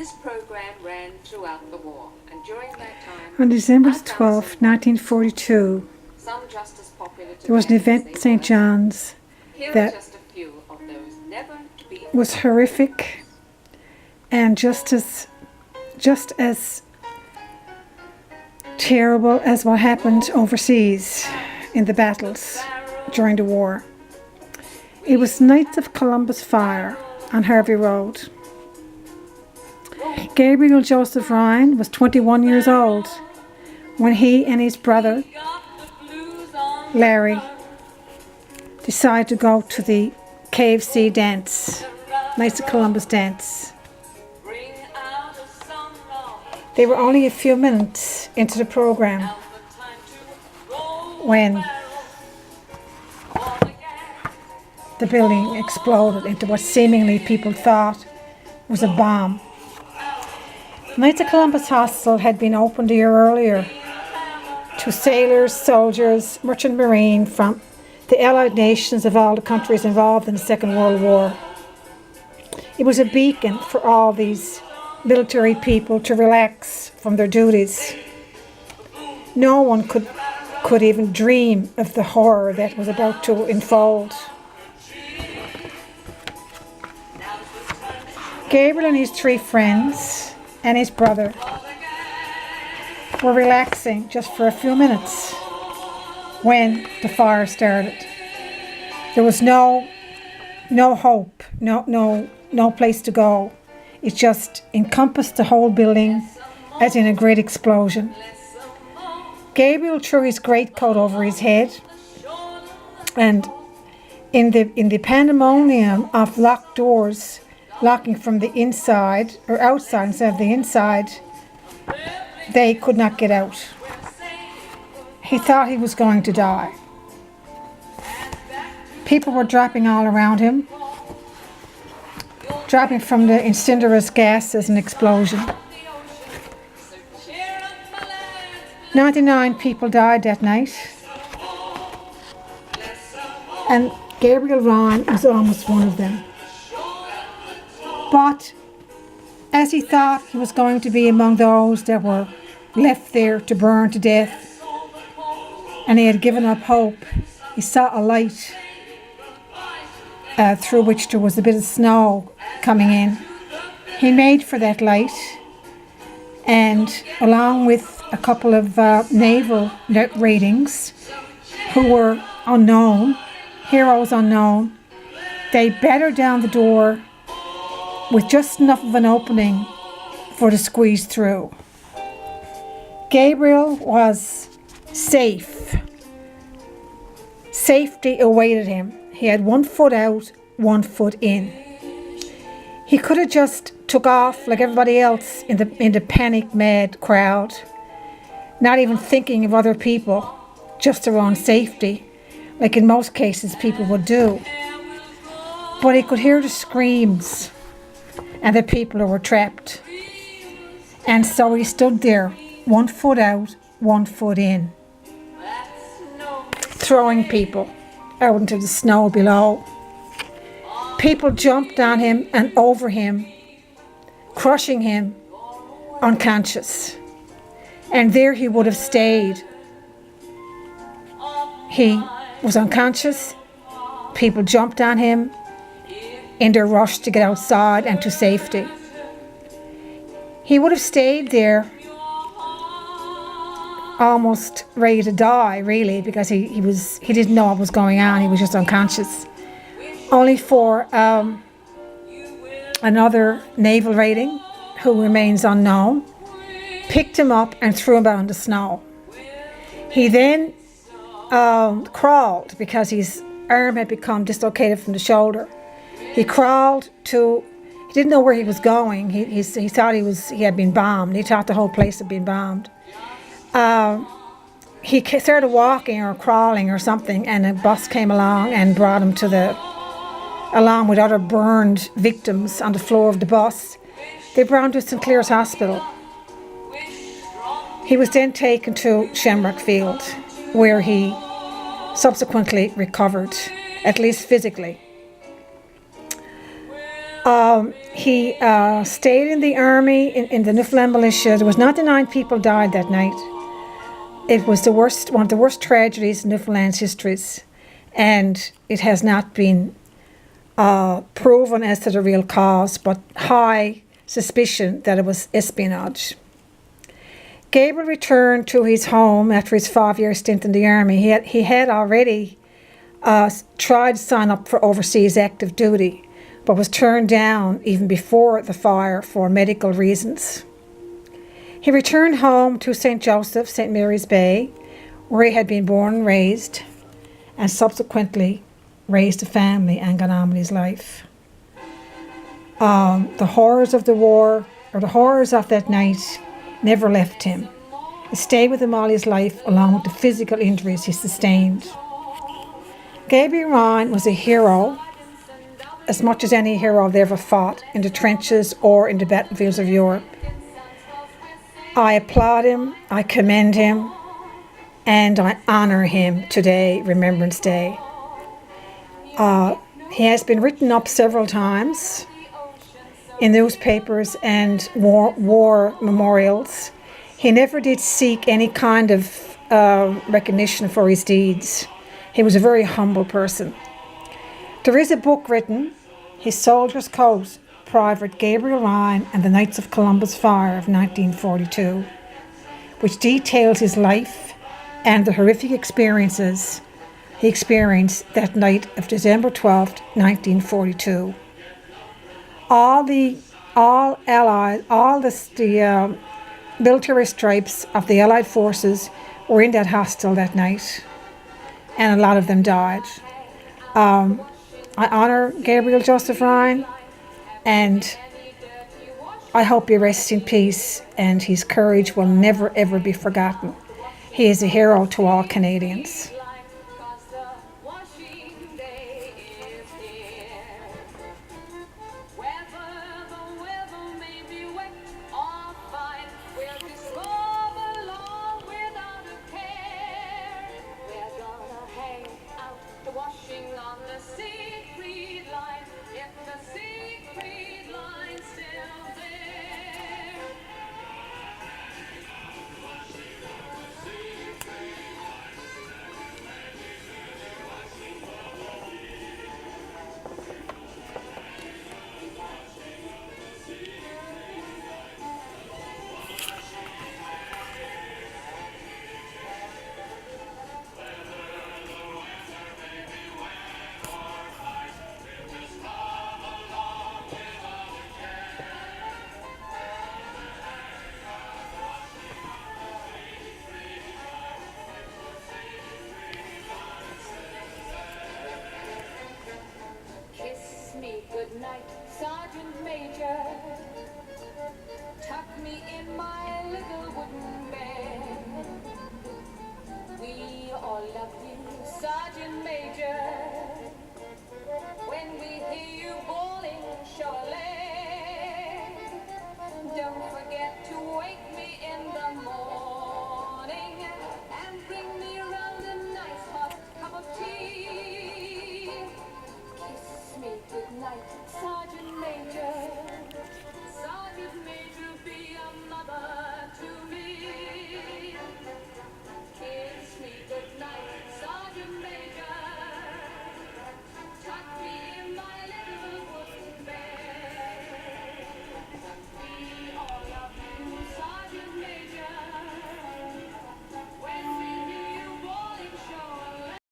This program ran throughout the war, and during that time, On December 12, 1942, some just as popular there was an event at St. John's that just a few of those never to be was horrific and just as terrible as what happened overseas in the battles during the war. It was Knights of Columbus fire on Harvey Road. Gabriel Joseph Ryan was 21 years old when he and his brother Larry decided to go to the KFC dance, Knights of Columbus dance. They were only a few minutes into the program when the building exploded into what seemingly people thought was a bomb. Knights of Columbus Hostel had been opened a year earlier to sailors, soldiers, merchant marine from the Allied nations of all the countries involved in the Second World War. It was a beacon for all these military people to relax from their duties. No one could even dream of the horror that was about to unfold. Gabriel and his three friends and his brother were relaxing just for a few minutes when the fire started. There was no hope, no place to go. It just encompassed the whole building as in a great explosion. Gabriel threw his greatcoat over his head, and in the pandemonium of locked doors, locking from the inside or outside instead of the inside, they could not get out. He thought he was going to die. People were dropping all around him, dropping from the incendiary gas as an explosion. 99 people died that night, and Gabriel Ryan was almost one of them. But as he thought he was going to be among those that were left there to burn to death, and he had given up hope, he saw a light through which there was a bit of snow coming in. He made for that light, and along with a couple of naval ratings who were unknown, heroes unknown, they battered down the door with just enough of an opening for to squeeze through. Gabriel was safe. Safety awaited him. He had 1 foot out, 1 foot in. He could have just took off like everybody else in the panic-mad crowd, not even thinking of other people, just their own safety, like in most cases people would do. But he could hear the screams and the people who were trapped. And so he stood there, 1 foot out, 1 foot in, throwing people out into the snow below. People jumped on him and over him, crushing him unconscious. And there he would have stayed. He was unconscious. People jumped on him in their rush to get outside and to safety. He would have stayed there almost ready to die, really, because he didn't know what was going on. He was just unconscious. Only for another naval rating, who remains unknown, picked him up and threw him out in the snow. He then crawled because his arm had become dislocated from the shoulder. He crawled to, he didn't know where he was going. He thought he had been bombed. He thought the whole place had been bombed. He started walking or crawling or something, and a bus came along and brought him along with other burned victims on the floor of the bus. They brought him to St. Clair's Hospital. He was then taken to Shamrock Field, where he subsequently recovered, at least physically. He stayed in the army in the Newfoundland militia. There was 99 people died that night. It was one of the worst tragedies in Newfoundland's histories, and it has not been proven as to the real cause, but high suspicion that it was espionage. Gabriel returned to his home after his 5-year stint in the army. He had already tried to sign up for overseas active duty, but was turned down even before the fire for medical reasons. He returned home to St. Joseph, St. Mary's Bay, where he had been born and raised, and subsequently raised a family and got on with his life. The horrors of the war, or the horrors of that night, never left him. It stayed with him all his life, along with the physical injuries he sustained. Gabriel Ryan was a hero, as much as any hero they ever fought in the trenches or in the battlefields of Europe. I applaud him, I commend him, and I honour him today, Remembrance Day. He has been written up several times in newspapers and war memorials. He never did seek any kind of recognition for his deeds. He was a very humble person. There is a book written, His Soldier's Coat, Private Gabriel Ryan and the Knights of Columbus Fire of 1942, which details his life and the horrific experiences he experienced that night of December 12th, 1942. All the military stripes of the Allied forces were in that hostel that night, and a lot of them died. I honour Gabriel Joseph Ryan, and I hope he rests in peace, and his courage will never ever be forgotten. He is a hero to all Canadians.